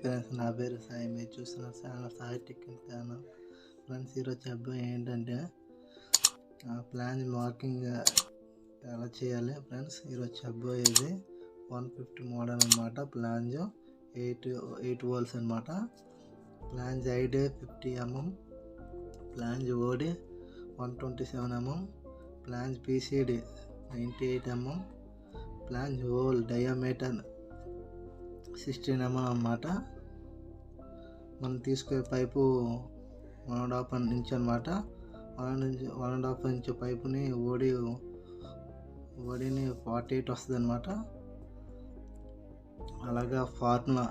Friends, నా పేరు సాయి. మీరు చూస్తున్న channel Sai technical channel. Friends, ఈరోజు అబ్బాయి ఏంటంటే ఫ్లాంజ్ మార్కింగ్ ఎలా చేయాలి ఫ్రెండ్స్. ఈరోజు అబ్బాయి ఇది 150 మోడల్ అనమాట. ఫ్లాంజ్ 8 వోల్ట్స్ అనమాట. ఫ్లాంజ్ ఐడి 50 mm, ఫ్లాంజ్ ఓడి 127 mm, flange PCD 98 mm, flange whole diameter 16 mm అన్నమాట. మనం తీసుకునే పైపు 1.5 ఇంచ్ అనమాట. 1.5 ఇంచ్ పైపుని ఓడిని 48 వస్తుంది అనమాట. అలాగా formula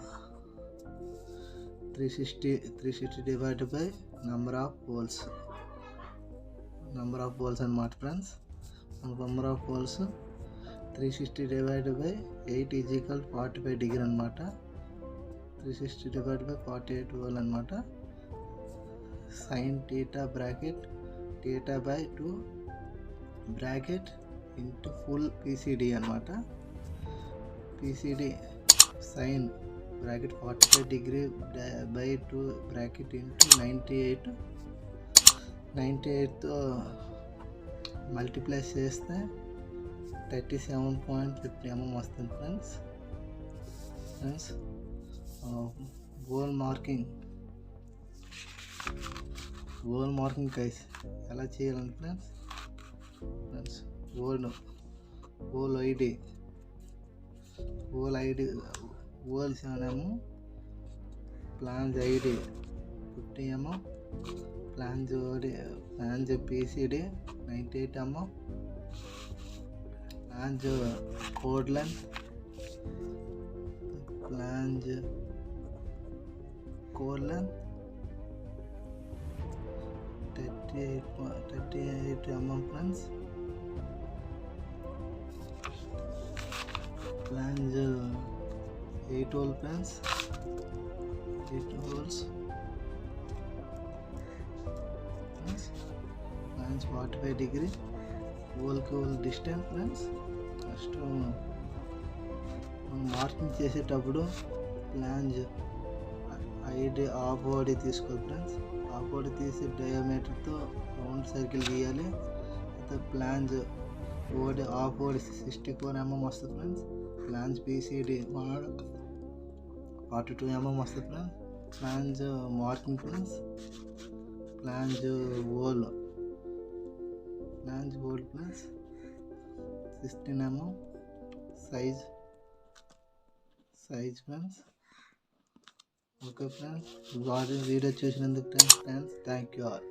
360 divide by number of poles అనమాట friends. Number of poles 360 divide by 8 is equal 45 degree అనమాట. 360 డివైడ్ బై 48 వోల్ అనమాట. Sine theta bracket theta by 2 bracket into full PCD అనమాట. PCD sine bracket 45 degree by 2 bracket into 98తో multiply చేస్తే 37.50 mm వస్తుంది friends. వోల్ marking కైస్ ఎలా చేయాలంటే friends hole ID 7 mm, flange ID 50 mm, flange PCD 98 mm, flange కోడ్ length 38 mm friends. Flange 8 hole friends, 8 holes. Flange 45 degree, హోల్కి hole distance friends. First మనం marking చేసేటప్పుడు ఫ్లాంజ్ ఐడి ఆఫ్ బాడీ తీసుకోవాలి friends. Of body తీసి డయామీటర్తో round circle గీయాలి. అయితే flange OD of body 64 mm వస్తుంది ఫ్రెండ్స్. ఫ్లాంజ్ పీసీడి 42 mm వస్తుంది friends. Flange marking friends. Flange whole friends 16 mm size friends. Okay friends, video చూసినందుకు friends thank you all.